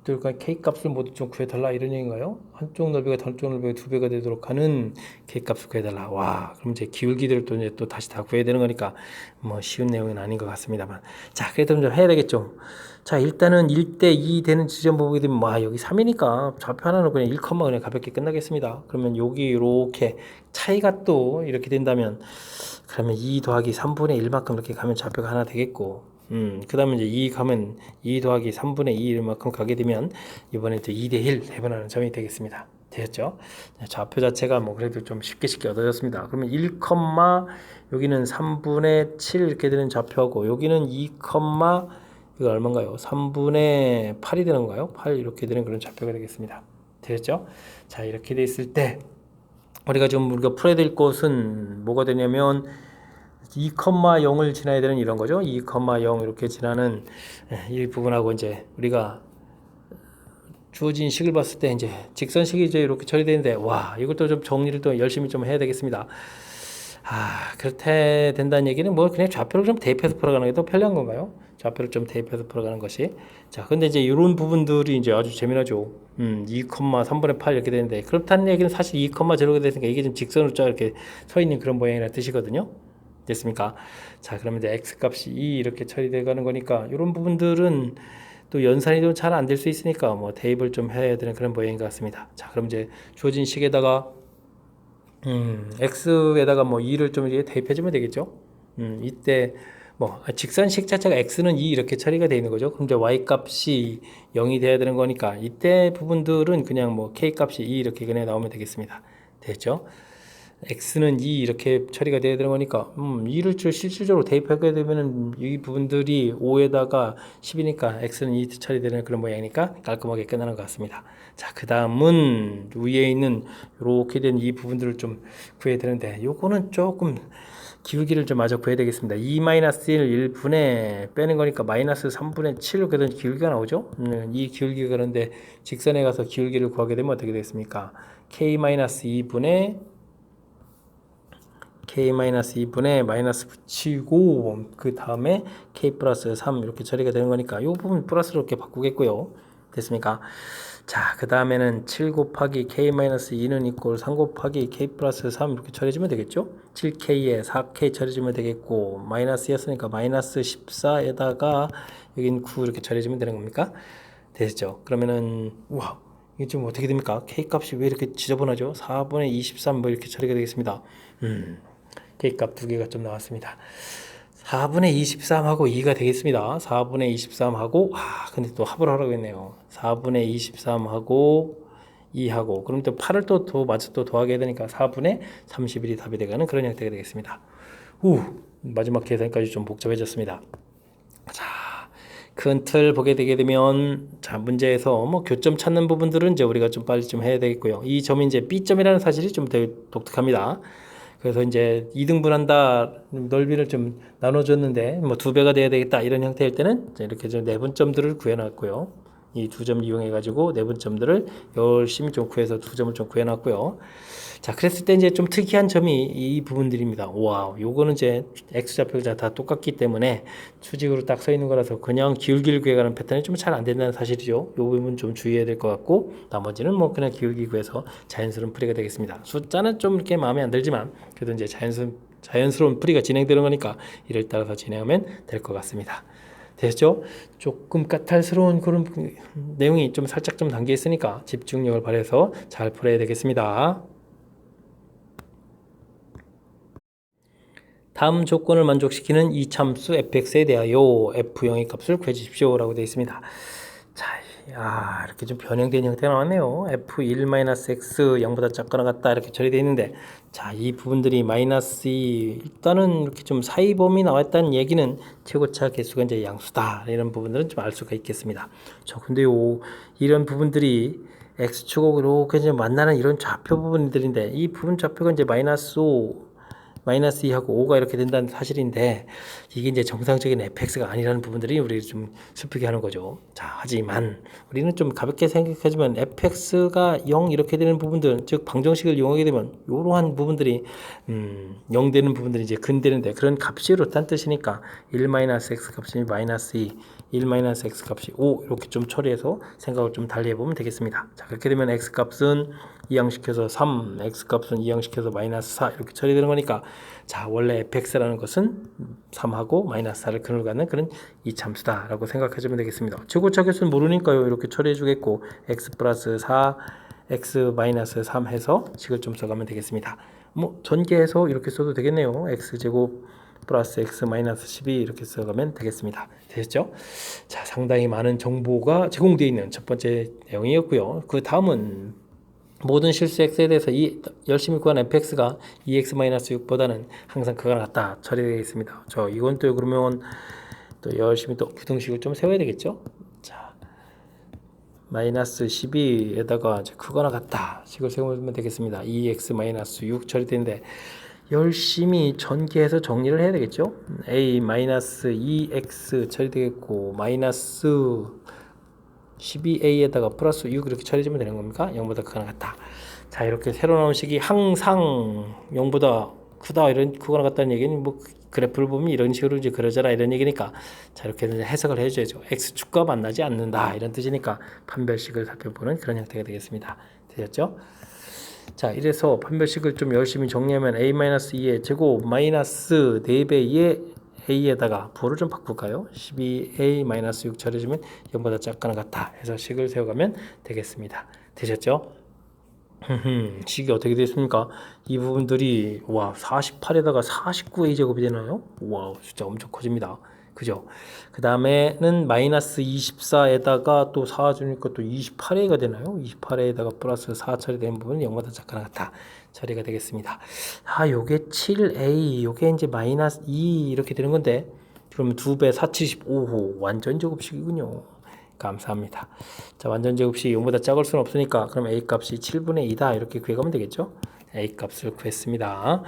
그러니까 K 값을 모두 좀 구해달라 이런 얘기인가요? 한쪽 넓이가 한쪽 넓이가 2배가 되도록 하는 K 값을 구해달라. 와, 그럼 이제 기울기들을 또 다시 다 구해야 되는 거니까 뭐 쉬운 내용은 아닌 것 같습니다만. 자, 그래도 좀 해야 되겠죠. 자, 일단은 1대2 되는 지점 보게 되면, 와, 여기 3이니까 좌표 하나는 그냥 1, 그냥 가볍게 끝나겠습니다. 그러면 여기 이렇게 차이가 또 이렇게 된다면, 그러면 2 더하기 3분의 1만큼 이렇게 가면 좌표가 하나 되겠고, 그 다음에 이제 2 가면 2 더하기 3분의 2만큼 가게 되면 이번에 또 2대1 해변하는 점이 되겠습니다. 되셨죠? 좌표 자체가 뭐 그래도 좀 쉽게 얻어졌습니다. 그러면 1, 여기는 3분의 7 이렇게 되는 좌표하고, 여기는 2, 이거 얼마인가요? 3분의 8이 되는 건가요? 8 이렇게 되는 그런 좌표가 되겠습니다. 되셨죠? 자, 이렇게 돼 있을 때 우리가 풀어야 될 것은 뭐가 되냐면 2,0을 지나야 되는 이런 거죠. 2,0 이렇게 지나는 이 부분하고, 이제 우리가 주어진 식을 봤을 때 이제 직선식이 이제 이렇게 처리되는데, 와, 이것도 좀 정리를 또 열심히 좀 해야 되겠습니다. 그렇게 된다는 얘기는 뭐 그냥 좌표를 좀 대입해서 풀어가는 게 더 편리한 건가요? 좌표를 좀 대입해서 풀어가는 것이. 자, 근데 이제 이런 부분들이 이제 아주 재미나죠. 2,3분의 8 이렇게 되는데, 그렇다는 얘기는 사실 2,0가 되니까 이게 좀 직선으로 쫙 이렇게 서 있는 그런 모양이라는 뜻이거든요. 됐습니까? 자, 그러면 이제 x 값이 2 이렇게 처리되어 가는 거니까, 이런 부분들은 또 연산이 좀 잘 안 될 수 있으니까 뭐 대입을 좀 해야 되는 그런 모양인 것 같습니다. 자, 그럼 이제 주어진 식에다가 x에다가 뭐 2를 좀 이렇게 대입해 주면 되겠죠. 이때 뭐 직선식 자체가 x는 2 이렇게 처리가 되어 있는 거죠. 그럼 이제 y 값이 0이 돼야 되는 거니까, 이때 부분들은 그냥 뭐 k 값이 2 이렇게 그냥 나오면 되겠습니다. 됐죠? x는 2 이렇게 처리가 돼야 되는 거니까 2를 실질적으로 대입하게 되면은 이 부분들이 5에다가 10이니까 x는 2 처리되는 그런 모양이니까 깔끔하게 끝나는 것 같습니다. 자, 그 다음은 위에 있는 이렇게 된 이 부분들을 좀 구해야 되는데, 요거는 조금 기울기를 좀 마저 구해야 되겠습니다. 2-1 1분의 빼는 거니까 마이너스 3분의 7로 그런 기울기가 나오죠. 이 기울기가, 그런데 직선에 가서 기울기를 구하게 되면 어떻게 되겠습니까? k-2분의 k-2분의 마이너스 붙이고, 그 다음에 k 플러스 3 이렇게 처리가 되는 거니까 이 부분 플러스로 이렇게 바꾸겠고요. 됐습니까? 자, 그 다음에는 7 곱하기 k-2는 이꼴 3 곱하기 k 플러스 3 이렇게 처리해주면 되겠죠. 7k에 4k 처리해주면 되겠고, 마이너스였으니까 마이너스 14에다가 여긴 9 이렇게 처리해주면 되는 겁니까? 되셨죠? 그러면은 우와, 이게 좀 어떻게 됩니까? k 값이 왜 이렇게 지저분하죠? 4분의 23 뭐 이렇게 처리가 되겠습니다. K값 두 개가 좀 나왔습니다. 4분의 23하고 2가 되겠습니다. 4분의 23하고, 근데 또 합을 하라고 했네요. 4분의 23하고 2하고, 그럼 또 8을 또 마저 또 더하게 되니까 4분의 31이 답이 되가는 그런 형태가 되겠습니다. 마지막 계산까지 좀 복잡해졌습니다. 자, 큰 틀 보게 되게 되면, 자, 문제에서 뭐 교점 찾는 부분들은 이제 우리가 좀 빨리 좀 해야 되겠고요. 이 점이 이제 B점이라는 사실이 좀 되게 독특합니다. 그래서 이제 2등분한다, 넓이를 좀 나눠줬는데 뭐 2배가 돼야 되겠다 이런 형태일 때는 이렇게 좀 내분점들을 구해놨고요. 이 두 점 이용해 가지고 내분점들을 열심히 좀 구해서 두 점을 좀 구해놨고요. 자, 그랬을 때 이제 좀 특이한 점이 이 부분들입니다. 와, 요거는 이제 x좌표가 다 똑같기 때문에 수직으로 딱 서 있는 거라서 그냥 기울기를 구해가는 패턴이 좀 잘 안 된다는 사실이죠. 요 부분 좀 주의해야 될 것 같고, 나머지는 뭐 그냥 기울기 구해서 자연스러운 풀이가 되겠습니다. 숫자는 좀 이렇게 마음에 안 들지만 그래도 이제 자연스러운 풀이가 진행되는 거니까 이를 따라서 진행하면 될 것 같습니다. 되셨죠? 조금 까탈스러운 그런 내용이 좀 살짝 좀 담겨 있으니까 집중력을 발휘해서 잘 풀어야 되겠습니다. 다음 조건을 만족시키는 이참수 fx에 대하여 f영의 값을 구해주십시오 라고 되어 있습니다. 자, 이렇게 좀 변형된 형태가 나왔네요. f1-x 0보다 작거나 같다 이렇게 처리되어 있는데, 자, 이 부분들이 마이너스 2, 일단은 이렇게 좀 사이범위 나왔다는 얘기는 최고차 개수가 이제 양수다 이런 부분들은 좀 알 수가 있겠습니다. 자, 근데요, 이런 부분들이 x축하고 이렇게 이제 만나는 이런 좌표 부분들인데, 이 부분 좌표가 이제 마이너스 5, 마이너스 2하고 5가 이렇게 된다는 사실인데, 이게 이제 정상적인 fx가 아니라는 부분들이 우리를 좀 슬프게 하는 거죠. 자, 하지만 우리는 좀 가볍게 생각하지만 fx가 0 이렇게 되는 부분들, 즉 방정식을 이용하게 되면 이러한 부분들이 0 되는 부분들이 이제 근되는데, 그런 값이 이렇다는 뜻이니까 1-x 값이 마이너스 2, 1-x 값이 5 이렇게 좀 처리해서 생각을 좀 달리 해보면 되겠습니다. 자, 그렇게 되면 x 값은 이항시켜서 3, x 값은 이항시켜서 마이너스 4 이렇게 처리되는 거니까, 자, 원래 fx라는 것은 3하고 마이너스 4를 근으로 갖는 그런 이참수다 라고 생각해주면 되겠습니다. 최고차 개수는 모르니까요, 이렇게 처리해 주겠고, x 플러스 4, x 마이너스 3 해서 식을 좀 써가면 되겠습니다. 뭐 전개해서 이렇게 써도 되겠네요. x제곱 플러스 x 마이너스 12 이렇게 써가면 되겠습니다. 되셨죠? 자, 상당히 많은 정보가 제공되어 있는 첫 번째 내용이었고요. 그 다음은 모든 실수 x에 대해서 열심히 구한 fx가 2x-6보다는 항상 그가 같다 처리되어 있습니다. 이건 또 그러면 또 열심히 또 부등식을 좀 세워야 되겠죠? 자, 마이너스 12에다가 그거나 같다 식을 세우면 되겠습니다. 2x-6 처리되는데, 열심히 전개해서 정리를 해야 되겠죠? a-2x 처리되겠고, 마이너스 12a에다가 플러스 6 이렇게 처리되면 되는 겁니까? 0보다 크거나 같다. 자, 이렇게 새로 나온 식이 항상 0보다 크다 이런 크거나 같다는 얘기는 뭐 그래프를 보면 이런 식으로 이제 그려져라 이런 얘기니까, 자, 이렇게 해석을 해줘야죠. x축과 만나지 않는다 이런 뜻이니까 판별식을 살펴보는 그런 형태가 되겠습니다. 되셨죠? 자, 이래서 판별식을 좀 열심히 정리하면 a-2의 제곱 마이너스 4배의 a에다가 부호를 좀 바꿀까요? 12a-6 처리해주면 0보다 작거나 같다 해서 식을 세워가면 되겠습니다. 되셨죠? 식이 어떻게 되겠습니까? 이 부분들이 48에다가 49a 제곱이 되나요? 와, 진짜 엄청 커집니다. 그죠? 그 다음에는 마이너스 24에다가 또 4 주니까 또 28a가 되나요? 28a에다가 플러스 4 처리된 부분은 0보다 작거나 같다 처리가 되겠습니다. 요게 7a, 요게 이제 마이너스 2 이렇게 되는 건데, 그러면 2배 4, 75호 완전 제곱식이군요. 감사합니다. 자, 완전 제곱식 0보다 작을 수는 없으니까 그럼 a 값이 7분의 2다 이렇게 구해가면 되겠죠? a 값을 구했습니다.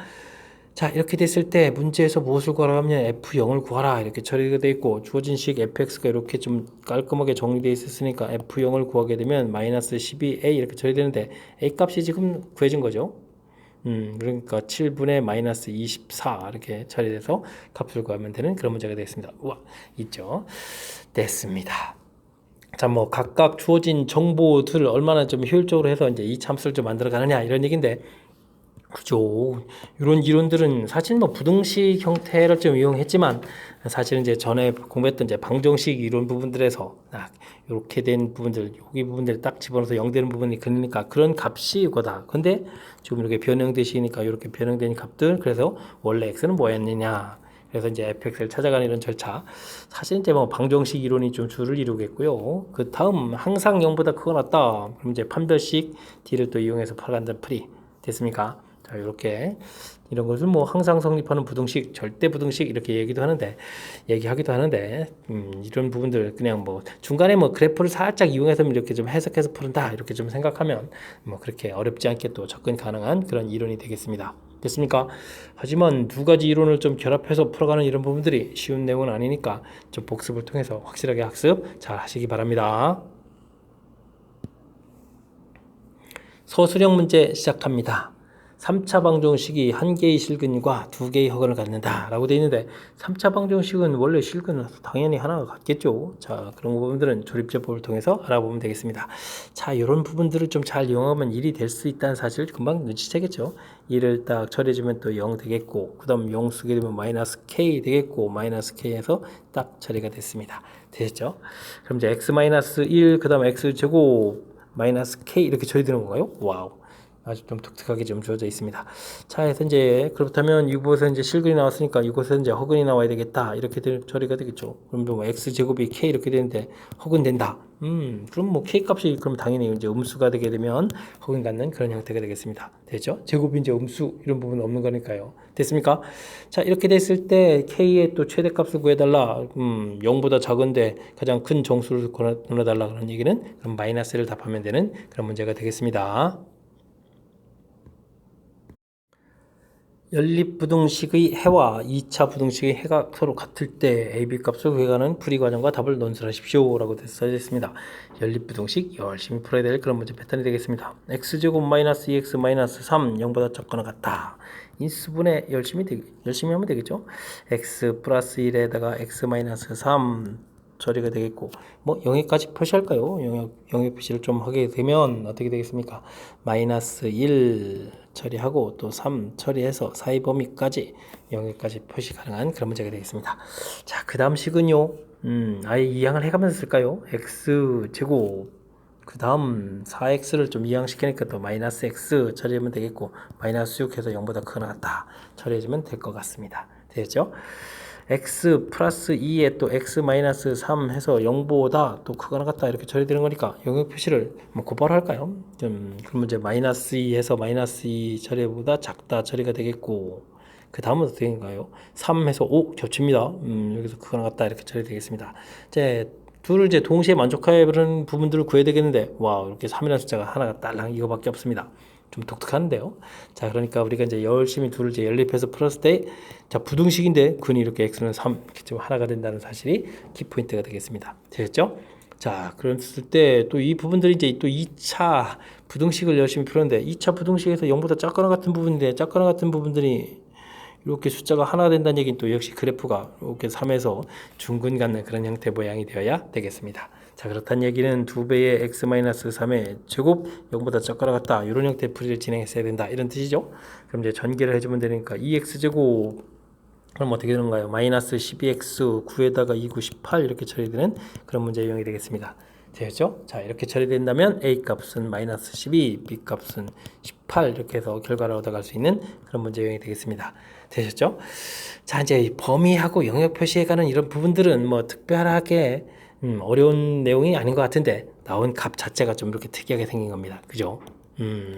자, 이렇게 됐을 때 문제에서 무엇을 구하라 하면 f0을 구하라 이렇게 처리가 되어 있고, 주어진 식 fx가 이렇게 좀 깔끔하게 정리되어 있었으니까 f0을 구하게 되면 마이너스 12a 이렇게 처리되는데, a 값이 지금 구해진 거죠. 그러니까 7분의 마이너스 24 이렇게 처리돼서 값을 구하면 되는 그런 문제가 되겠습니다. 우와, 있죠? 됐습니다. 자, 뭐 각각 주어진 정보들을 얼마나 좀 효율적으로 해서 이제 이 참수를 좀 만들어 가느냐 이런 얘기인데, 그죠. 이런 이론들은 사실 뭐 부등식 형태를 좀 이용했지만, 사실은 이제 전에 공부했던 이제 방정식 이론 부분들에서 이렇게 된 부분들, 여기 부분들 딱 집어넣어서 0 되는 부분이 그러니까 그런 값이 이거다. 근데 지금 이렇게 변형되시니까 이렇게 변형된 값들, 그래서 원래 x는 뭐였느냐. 그래서 이제 fx를 찾아가는 이런 절차. 사실 이제 뭐 방정식 이론이 좀 주를 이루겠고요. 그 다음 항상 0보다 크거나 같다. 그럼 이제 판별식 d를 또 이용해서 풀어간다는 풀이 됐습니까? 자, 이렇게 이런 것을 뭐 항상 성립하는 부등식, 절대 부등식 이렇게 얘기하기도 하는데, 이런 부분들 그냥 뭐 중간에 뭐 그래프를 살짝 이용해서 이렇게 좀 해석해서 푸른다 이렇게 좀 생각하면 뭐 그렇게 어렵지 않게 또 접근 가능한 그런 이론이 되겠습니다. 됐습니까? 하지만 두 가지 이론을 좀 결합해서 풀어가는 이런 부분들이 쉬운 내용은 아니니까 좀 복습을 통해서 확실하게 학습 잘 하시기 바랍니다. 서술형 문제 시작합니다. 3차 방정식이 1개의 실근과 2개의 허근을 갖는다 라고 되어 있는데, 3차 방정식은 원래 실근은 당연히 하나가 같겠죠. 자, 그런 부분들은 조립제법을 통해서 알아보면 되겠습니다. 자, 이런 부분들을 좀 잘 이용하면 1이 될 수 있다는 사실을 금방 눈치채겠죠. 1을 딱 처리해주면 또 0 되겠고, 그 다음 0 쓰게 되면 마이너스 k 되겠고, 마이너스 k에서 딱 처리가 됐습니다. 되셨죠? 그럼 이제 x 마이너스 1, 그 다음 x 제곱 마이너스 k 이렇게 처리되는 건가요? 와우. 아주 좀 독특하게 좀 주어져 있습니다. 자, 해서 이제 그렇다면 이곳에서 이제 실근이 나왔으니까 이곳에서 이제 허근이 나와야 되겠다. 이렇게 처리가 되겠죠. 그럼 뭐 x 제곱이 k 이렇게 되는데 허근 된다. 그럼 뭐 k 값이 그럼 당연히 이제 음수가 되게 되면 허근 갖는 그런 형태가 되겠습니다. 됐죠? 제곱이 이제 음수 이런 부분 없는 거니까요. 됐습니까? 자, 이렇게 됐을 때 k의 또 최대값을 구해달라. 0보다 작은데 가장 큰 정수를 골라달라 그런 얘기는 그럼 마이너스를 답하면 되는 그런 문제가 되겠습니다. 연립부등식의 해와 2차 부등식의 해가 서로 같을 때 AB 값을 구해가는 풀이 과정과 답을 논술하십시오 라고 써져 있습니다. 연립부등식 열심히 풀어야 될 그런 문제 패턴이 되겠습니다. x제곱 마이너스 2x 마이너스 3 0보다 작거나 같다. 인수분해 열심히 하면 되겠죠. x 플러스 1에다가 x 마이너스 3 처리가 되겠고 뭐 영역까지 표시할까요? 영역 표시를 좀 하게 되면 어떻게 되겠습니까? 마이너스 1 처리하고 또 3 처리해서 사이 범위까지 영역까지 표시 가능한 그런 문제가 되겠습니다. 자, 그 다음 식은요. 아예 이항을 해가면서 쓸까요? x 제곱 그 다음 4x를 좀 이항시키니까 또 마이너스 x 처리하면 되겠고 마이너스 6 해서 0보다 크거나 같다 처리해주면 될 것 같습니다. 되겠죠? x 플러스 2에 또 x 마이너스 3 해서 0보다 또 크거나 같다 이렇게 처리되는 거니까 영역 표시를 뭐 곧바로 할까요? 그러면 이제 마이너스 2 해서 마이너스 2 처리보다 작다 처리가 되겠고 그 다음은 어떻게 되는가요? 3 해서 5 겹칩니다. 여기서 크거나 같다 이렇게 처리되겠습니다. 이제 둘을 이제 동시에 만족하는 부분들을 구해야 되겠는데 와 이렇게 3이라는 숫자가 하나가 딸랑 이거밖에 없습니다. 좀 독특한데요. 자, 그러니까 우리가 이제 열심히 둘을 이제 연립해서 풀었을 때, 자, 부등식인데 근이 이렇게 x는 3 이렇게 좀 하나가 된다는 사실이 키포인트가 되겠습니다. 되겠죠? 자, 그랬을 때 또 이 부분들이 이제 또 2차 부등식을 열심히 풀었는데 2차 부등식에서 0보다 작거나 같은 부분인데 작거나 같은 부분들이 이렇게 숫자가 하나 된다는 얘기는 또 역시 그래프가 이렇게 3에서 중근 갖는 그런 형태 모양이 되어야 되겠습니다. 자, 그렇다는 얘기는 2배의 x-3의 제곱 0보다 작거나 같다 이런 형태의 풀이를 진행했어야 된다 이런 뜻이죠. 그럼 이제 전개를 해주면 되니까 2x제곱 그럼 어떻게 되는가요? 마이너스 12x 9에다가 2, 9, 18 이렇게 처리되는 그런 문제 유형이 되겠습니다. 되겠죠? 자, 이렇게 처리된다면 A 값은 마이너스 12, B 값은 18 이렇게 해서 결과를 얻어갈 수 있는 그런 문제 유형이 되겠습니다. 되셨죠? 자, 이제 범위하고 영역 표시해가는 이런 부분들은 뭐 특별하게 어려운 내용이 아닌 것 같은데 나온 값 자체가 좀 이렇게 특이하게 생긴 겁니다. 그죠?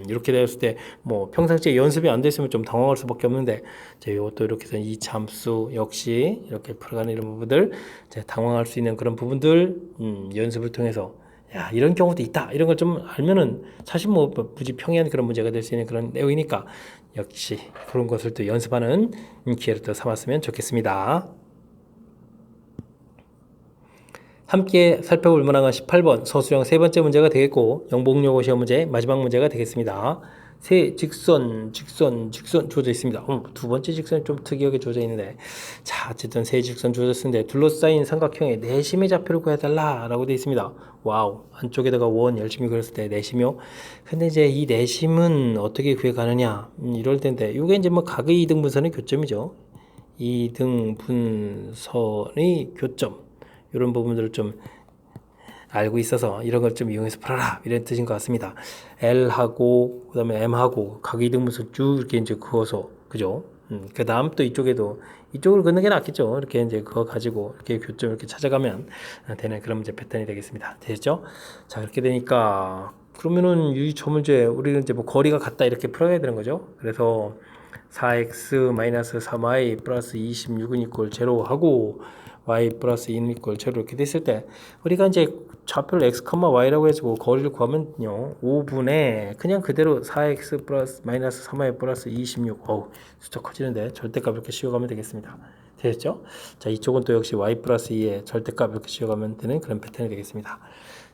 이렇게 되었을 때 뭐 평상시에 연습이 안 됐으면 좀 당황할 수밖에 없는데 이제 이것도 이렇게 해서 이 참수 역시 이렇게 풀어가는 이런 부분들 이제 당황할 수 있는 그런 부분들 연습을 통해서 야 이런 경우도 있다 이런 걸 좀 알면은 사실 뭐 무지 평이한 그런 문제가 될 수 있는 그런 내용이니까 역시 그런 것을 또 연습하는 기회를 또 삼았으면 좋겠습니다. 함께 살펴볼 문항은 18번 서술형 세 번째 문제가 되겠고 영복요고 시험 문제 마지막 문제가 되겠습니다. 세 직선 주어져 있습니다. 두 번째 직선이 좀 특이하게 주어져 있는데 자 어쨌든 세 직선 주어졌는데 둘러싸인 삼각형의 내심의 좌표를 구해달라 라고 되어 있습니다. 와우 안쪽에다가 원 열심히 그렸을 때 내심이요. 근데 이제 이 내심은 어떻게 구해가느냐 이럴 텐데 이게 이제 뭐 각의 이등분선의 교점이죠. 이등분선의 교점 이런 부분들을 좀 알고 있어서 이런 걸 좀 이용해서 풀어라 이런 뜻인 것 같습니다. L하고 그다음에 M하고 각의 이등분선 쭉 이렇게 이제 그어서 그죠? 그 다음 또 이쪽에도 이쪽을 긋는 게 낫겠죠. 이렇게 이제 그거 가지고 이렇게 교점 이렇게 찾아가면 되는 그런 문제 패턴이 되겠습니다. 되겠죠? 자 그렇게 되니까 그러면은 이 저 문제 우리는 이제 뭐 거리가 같다 이렇게 풀어야 되는 거죠. 그래서 4x-3y 플러스 26은 이꼴 0 하고 y 플러스 2는 이꼴 0 이렇게 됐을 때 우리가 이제 좌표를 x, y라고 해주고 거리를 구하면요 5분의 그냥 그대로 4x 플러스 마이너스 3y 플러스 26 숫자 커지는데 절대값 이렇게 씌워가면 되겠습니다. 되겠죠? 자 이쪽은 또 역시 y 플러스 2의 절대값 이렇게 씌워가면 되는 그런 패턴이 되겠습니다.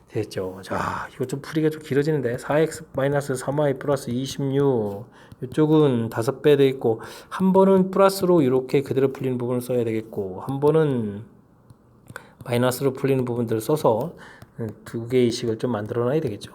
됐죠. 자, 이거 좀 풀이가 좀 길어지는데 4x 마이너스 3y 플러스 26 이쪽은 5배 돼 있고 한 번은 플러스로 이렇게 그대로 풀리는 부분을 써야 되겠고 한 번은 마이너스로 풀리는 부분들을 써서 두 개의 식을 좀 만들어 놔야 되겠죠.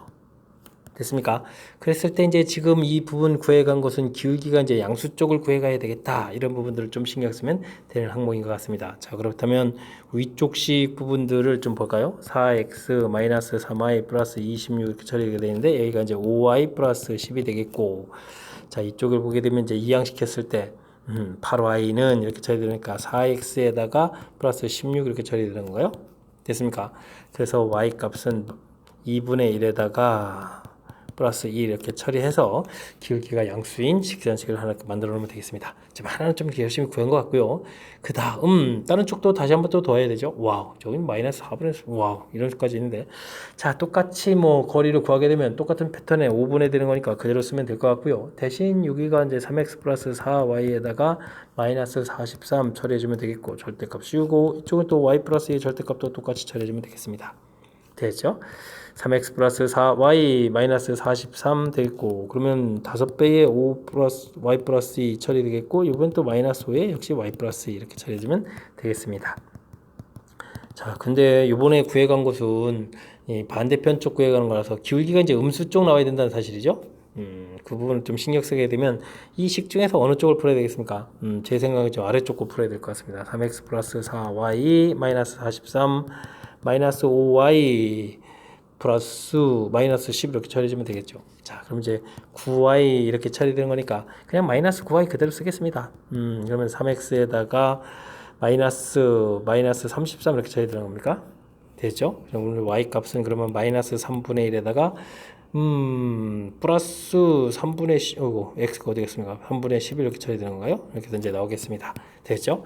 됐습니까? 그랬을 때 이제 지금 이 부분 구해간 것은 기울기가 이제 양수 쪽을 구해가야 되겠다. 이런 부분들을 좀 신경 쓰면 되는 항목인 것 같습니다. 자, 그렇다면 위쪽식 부분들을 좀 볼까요? 4x 마이너스 3y 플러스 26 이렇게 처리가 되는데 여기가 이제 5y 플러스 10이 되겠고, 자, 이쪽을 보게 되면 이제 이항시켰을 때 8y는 이렇게 처리되니까 4x에다가 플러스 16 이렇게 처리되는 거예요. 됐습니까? 그래서 y 값은 2분의 1에다가 플러스 2 이렇게 처리해서 기울기가 양수인 직선식을 하나 만들어 놓으면 되겠습니다. 지금 하나는 좀 열심히 구한 것 같고요. 그 다음 다른 쪽도 다시 한번 또 더해야 되죠. 와우, 저기 마이너스 4분의 1, 와우, 이런 수까지 있는데, 자, 똑같이 뭐 거리를 구하게 되면 똑같은 패턴에 5분의 되는 거니까 그대로 쓰면 될 것 같고요. 대신 여기가 이제 3x 플러스 4y에다가 마이너스 43 처리해주면 되겠고, 절대값 씌우고, 이쪽은 또 y 플러스 2 절대값도 똑같이 처리해주면 되겠습니다. 됐죠? 3x 플러스 4y 마이너스 43 되겠고, 그러면 5배의 5 플러스 y 플러스 2 처리되겠고, 이번 또 마이너스 5에 역시 y 플러스 2 이렇게 처리해주면 되겠습니다. 자, 근데 이번에 구해간 것은 이 반대편 쪽 구해가는 거라서 기울기가 이제 음수 쪽 나와야 된다는 사실이죠. 그 부분을 좀 신경 쓰게 되면 이 식 중에서 어느 쪽을 풀어야 되겠습니까? 제 생각은 좀 아래쪽 거 풀어야 될 것 같습니다. 3x 플러스 4y 마이너스 43 마이너스 5y 플러스 마이너스 10 이렇게 처리해주면 되겠죠. 자, 그럼 이제 9y 이렇게 처리되는 거니까 그냥 마이너스 9y 그대로 쓰겠습니다. 그러면 3x에다가 마이너스 33 이렇게 처리되는 겁니까? 됐죠? 그럼 오늘 y 값은 그러면 마이너스 3분의 1에다가 플러스 3분의 10, x가 어디 겠습니까? 3분의 11 이렇게 처리되는 건가요? 이렇게 해서 이제 나오겠습니다. 됐죠?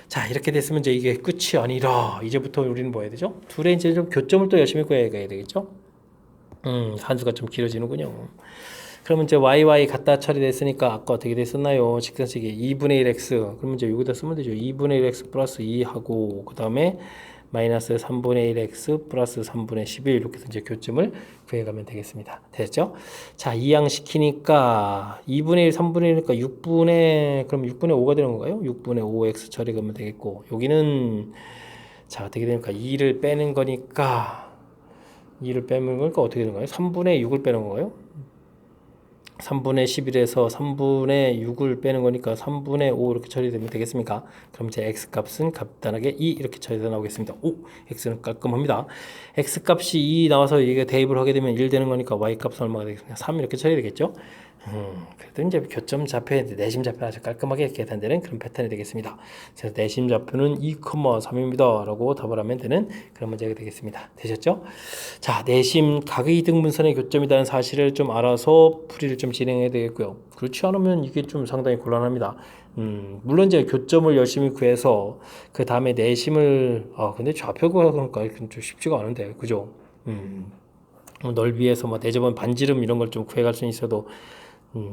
자, 이렇게 됐으면 이제 이게 끝이 아니라, 이제부터 우리는 뭐 해야 되죠? 둘의 이제 좀 교점을 또 열심히 구해야 되겠죠? 한수가 좀 길어지는군요. 그러면 이제 yy 갖다 처리됐으니까 아까 어떻게 됐었나요? 직선식이 2분의 1x. 그러면 이제 여기다 쓰면 되죠. 2분의 1x 플러스 2하고, 그 다음에 마이너스 3분의 1x 플러스 3분의 11 이렇게 해서 이제 교점을 구해가면 되겠습니다. 됐죠? 자, 이항시키니까 2분의 1, 3분의 1이니까 그럼 6분의 5가 되는 건가요? 6분의 5x 처리가면 되겠고, 여기는 자, 어떻게 됩니까? 2를 빼는 거니까 어떻게 되는 거예요? 3분의 6을 빼는 건가요? 3분의 11에서 3분의 6을 빼는 거니까 3분의 5 이렇게 처리되면 되겠습니까? 그럼 이제 x값은 간단하게 2 이렇게 처리되어 나오겠습니다. 오, x는 깔끔합니다. x값이 2 나와서 이게 대입을 하게 되면 1 되는 거니까 y값은 얼마가 되겠습니까? 3 이렇게 처리되겠죠? 그래도 이제 교점 좌표에 내심 좌표 아주 깔끔하게 계산되는 그런 패턴이 되겠습니다. 그래서 내심 좌표는 2,3입니다 라고 답을 하면 되는 그런 문제가 되겠습니다. 되셨죠? 자, 내심 각이등분선의 교점이라는 사실을 좀 알아서 풀이를 좀 진행해야 되겠고요. 그렇지 않으면 이게 좀 상당히 곤란합니다. 물론 이제 교점을 열심히 구해서 그 다음에 내심을 근데 좌표 구하니까 좀 쉽지가 않은데, 그죠? 넓이에서 뭐 내접은 반지름 이런 걸 좀 구해갈 수 있어도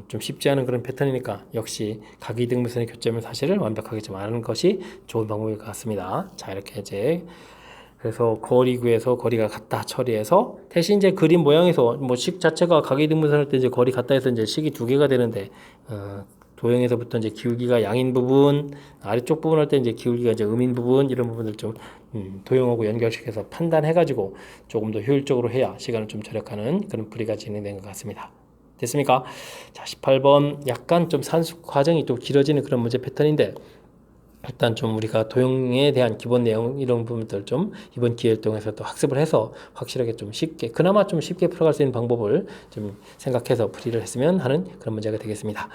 좀 쉽지 않은 그런 패턴이니까 역시 각이등분선의 교점의 사실을 완벽하게 좀 아는 것이 좋은 방법일 것 같습니다. 자, 이렇게 이제 그래서 거리 구해서 거리가 같다 처리해서, 대신 이제 그림 모양에서 뭐 식 자체가 각이등분선 할 때 이제 거리 같다 해서 이제 식이 두 개가 되는데, 도형에서부터 이제 기울기가 양인 부분, 아래쪽 부분 할 때 이제 기울기가 이제 음인 부분, 이런 부분들 좀 도형하고 연결시켜서 판단해가지고 조금 더 효율적으로 해야 시간을 좀 절약하는 그런 풀이가 진행된 것 같습니다. 됐습니까? 자, 18번 약간 좀 산수 과정이 좀 길어지는 그런 문제 패턴인데, 일단 좀 우리가 도형에 대한 기본 내용 이런 부분들 좀 이번 기회를 통해서 또 학습을 해서 확실하게 좀 쉽게, 그나마 좀 쉽게 풀어갈 수 있는 방법을 좀 생각해서 풀이를 했으면 하는 그런 문제가 되겠습니다.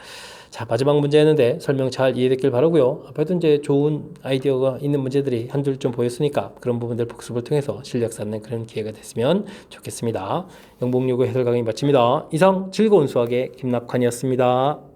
자, 마지막 문제였는데 설명 잘 이해됐길 바라고요. 앞에도 이제 좋은 아이디어가 있는 문제들이 한둘 좀 보였으니까 그런 부분들 복습을 통해서 실력 쌓는 그런 기회가 됐으면 좋겠습니다. 영복요구 해설 강의 마칩니다. 이상 즐거운 수학의 김낙환이었습니다.